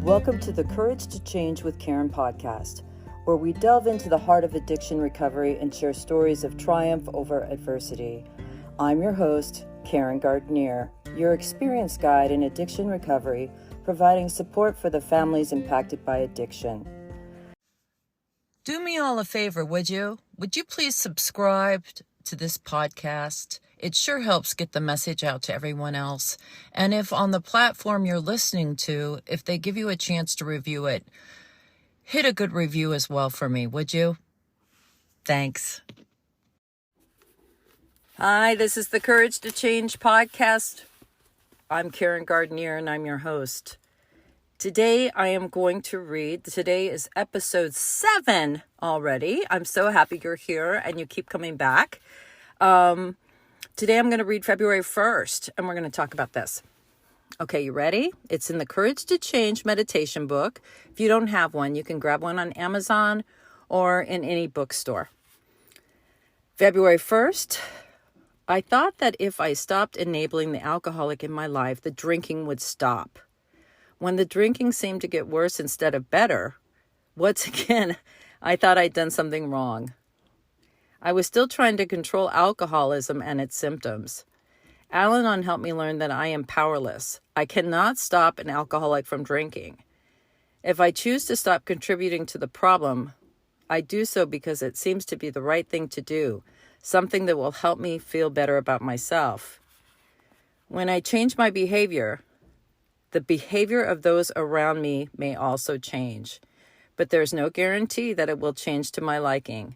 Welcome to the Courage to Change with Karen podcast, where we delve into the heart of addiction recovery and share stories of triumph over adversity. I'm your host, Karen Gardner, your experienced guide in addiction recovery, providing support for the families impacted by addiction. Do me all a favor, would you? Would you please subscribe to this podcast? It sure helps get the message out to everyone else. And if on the platform you're listening to, if they give you a chance to review it, hit a good review as well for me, would you? Thanks. Hi, this is the Courage to Change podcast. I'm Karen Gardner and I'm your host. Today I am going to read, today is episode 7 already. I'm so happy you're here and you keep coming back. Today I'm going to read February 1st and we're going to talk about this. Okay, you ready? It's in the Courage to Change meditation book. If you don't have one, you can grab one on Amazon or in any bookstore. February 1st, I thought that if I stopped enabling the alcoholic in my life, the drinking would stop. When the drinking seemed to get worse instead of better, once again, I thought I'd done something wrong. I was still trying to control alcoholism and its symptoms. Al-Anon helped me learn that I am powerless. I cannot stop an alcoholic from drinking. If I choose to stop contributing to the problem, I do so because it seems to be the right thing to do, something that will help me feel better about myself. When I change my behavior, the behavior of those around me may also change, but there's no guarantee that it will change to my liking.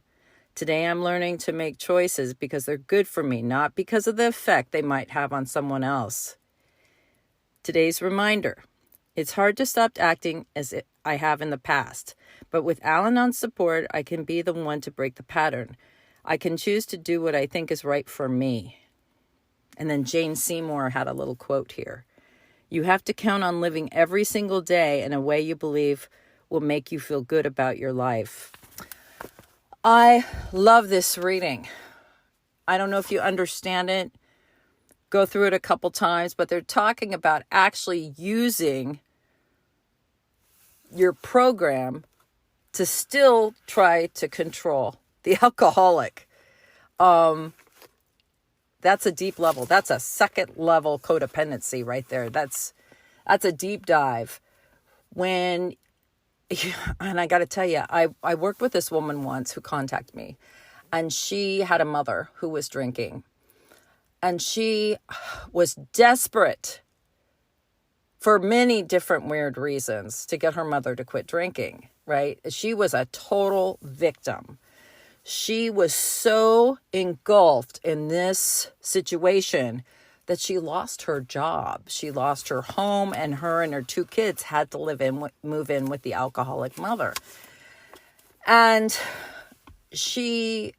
Today I'm learning to make choices because they're good for me, not because of the effect they might have on someone else. Today's reminder: it's hard to stop acting as I have in the past, but with Al-Anon's support, I can be the one to break the pattern. I can choose to do what I think is right for me. And then Jane Seymour had a little quote here. You have to count on living every single day in a way you believe will make you feel good about your life. I love this reading. I don't know if you understand it. Go through it a couple times, but they're talking about actually using your program to still try to control the alcoholic. That's a deep level. That's a second level codependency right there. That's a deep dive. And I got to tell you, I worked with this woman once who contacted me, and she had a mother who was drinking, and she was desperate for many different weird reasons to get her mother to quit drinking, right? She was a total victim. She was so engulfed in this situation that she lost her job. She lost her home, and her 2 kids had to move in with the alcoholic mother. And she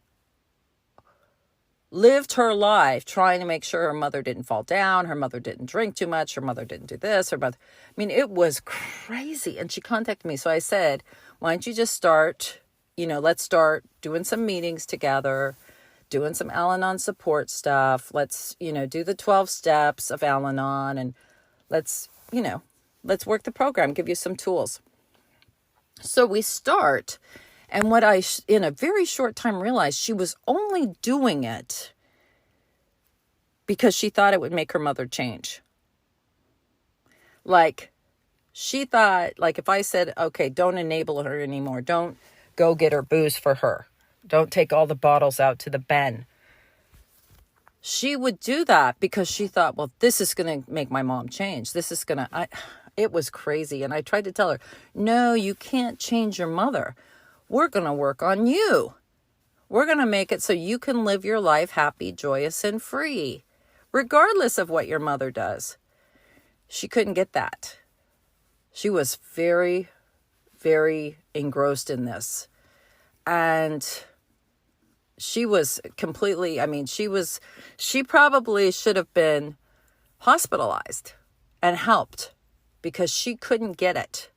lived her life trying to make sure her mother didn't fall down, her mother didn't drink too much, her mother didn't do this, it was crazy. And she contacted me. So I said, why don't you just start, let's start doing some meetings together, doing some Al-Anon support stuff. Let's, do the 12 steps of Al-Anon, and let's work the program, give you some tools. So we start, and what I, in a very short time, realized she was only doing it because she thought it would make her mother change. Like, she thought, if I said, okay, don't enable her anymore, don't go get her booze for her, don't take all the bottles out to the bin. She would do that because she thought, well, this is going to make my mom change. It was crazy. And I tried to tell her, no, you can't change your mother. We're going to work on you. We're going to make it so you can live your life happy, joyous, and free, regardless of what your mother does. She couldn't get that. She was very, very engrossed in this. And she was completely, she probably should have been hospitalized and helped because she couldn't get it.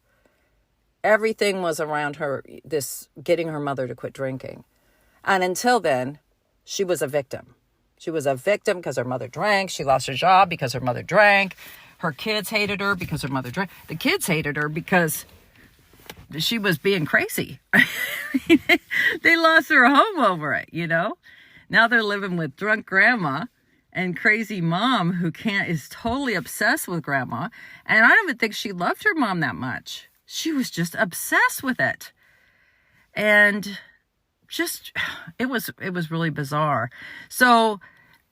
Everything was around her, this getting her mother to quit drinking. And until then, she was a victim. She was a victim because her mother drank. She lost her job because her mother drank. Her kids hated her because her mother drank. The kids hated her because she was being crazy. They lost their home over it, Now they're living with drunk grandma and crazy mom who is totally obsessed with grandma. And I don't even think she loved her mom that much. She was just obsessed with it. And it was really bizarre. So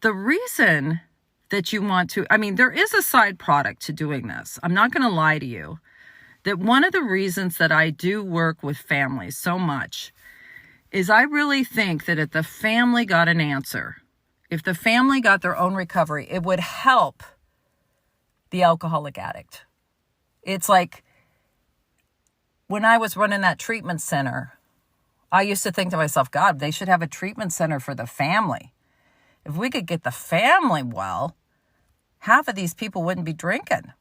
the reason that you want to, there is a side product to doing this. I'm not going to lie to you that one of the reasons that I do work with families so much is I really think that if the family got an answer, if the family got their own recovery, it would help the alcoholic addict. It's like when I was running that treatment center, I used to think to myself, God, they should have a treatment center for the family. If we could get the family well, half of these people wouldn't be drinking.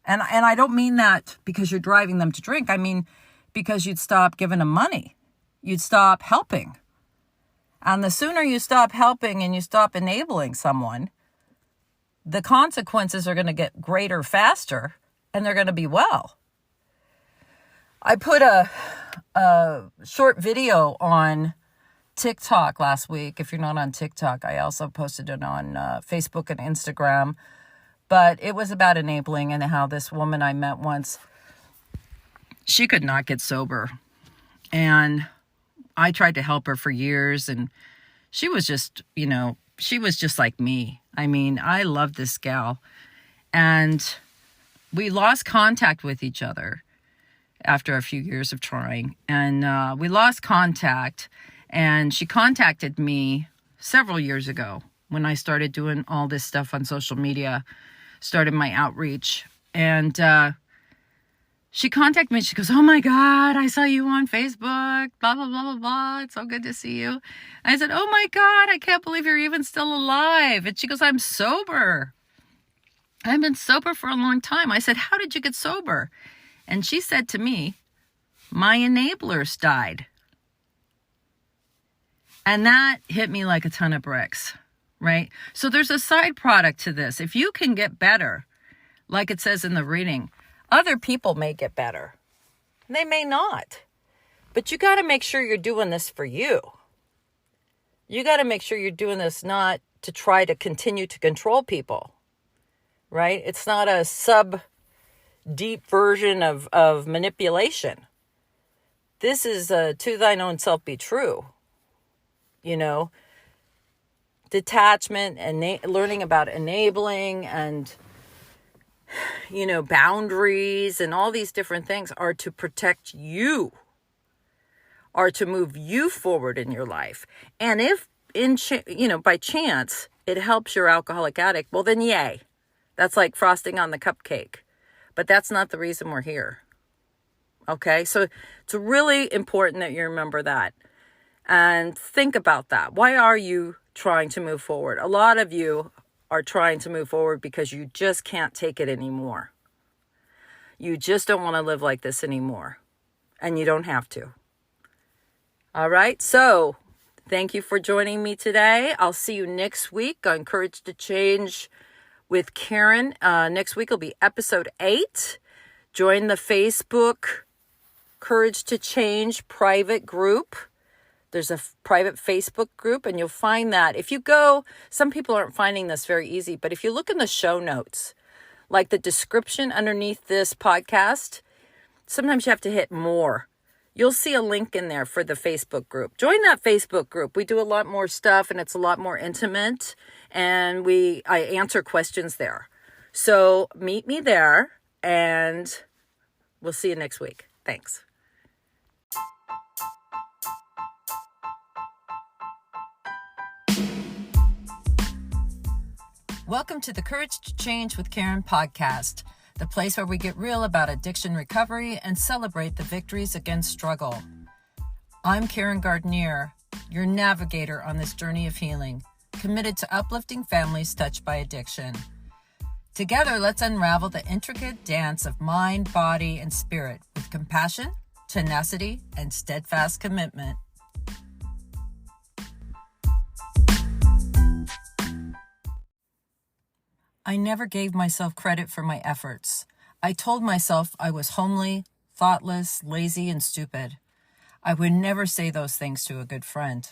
And I don't mean that because you're driving them to drink. I mean, because you'd stop giving them money. You'd stop helping. And the sooner you stop helping and you stop enabling someone, the consequences are going to get greater faster and they're going to be well. I put a short video on TikTok last week. If you're not on TikTok, I also posted it on Facebook and Instagram. But it was about enabling and how this woman I met once, she could not get sober. And I tried to help her for years, and she was just, she was just like me. I loved this gal. And we lost contact with each other after a few years of trying. And we lost contact, and she contacted me several years ago when I started doing all this stuff on social media, started my outreach. And she contacted me. She goes, oh my God, I saw you on Facebook, blah, blah, blah, blah, blah. It's so good to see you. I said, oh my God, I can't believe you're even still alive. And she goes, I'm sober. I've been sober for a long time. I said, how did you get sober? And she said to me, my enablers died. And that hit me like a ton of bricks, right? So there's a side product to this. If you can get better, like it says in the reading, other people may get better. They may not. But you got to make sure you're doing this for you. You got to make sure you're doing this not to try to continue to control people, right? It's not a sub-deep version of manipulation. This is to thine own self be true. Detachment and learning about enabling and boundaries and all these different things are to protect you, are to move you forward in your life. And if by chance it helps your alcoholic addict, well then yay. That's like frosting on the cupcake. But that's not the reason we're here. Okay? So it's really important that you remember that. And think about that. Why are you trying to move forward? A lot of you are trying to move forward because you just can't take it anymore. You just don't want to live like this anymore. And you don't have to. All right. So thank you for joining me today. I'll see you next week on Courage to Change with Karen. Next week will be episode 8. Join the Facebook Courage to Change private group. There's a private Facebook group, and you'll find that if you go, some people aren't finding this very easy, but if you look in the show notes, like the description underneath this podcast, sometimes you have to hit more. You'll see a link in there for the Facebook group. Join that Facebook group. We do a lot more stuff, and it's a lot more intimate, and I answer questions there. So meet me there, and we'll see you next week. Thanks. Welcome to the Courage to Change with Karen podcast, the place where we get real about addiction recovery and celebrate the victories against struggle. I'm Karen Gardner, your navigator on this journey of healing, committed to uplifting families touched by addiction. Together, let's unravel the intricate dance of mind, body, and spirit with compassion, tenacity, and steadfast commitment. I never gave myself credit for my efforts. I told myself I was homely, thoughtless, lazy, and stupid. I would never say those things to a good friend.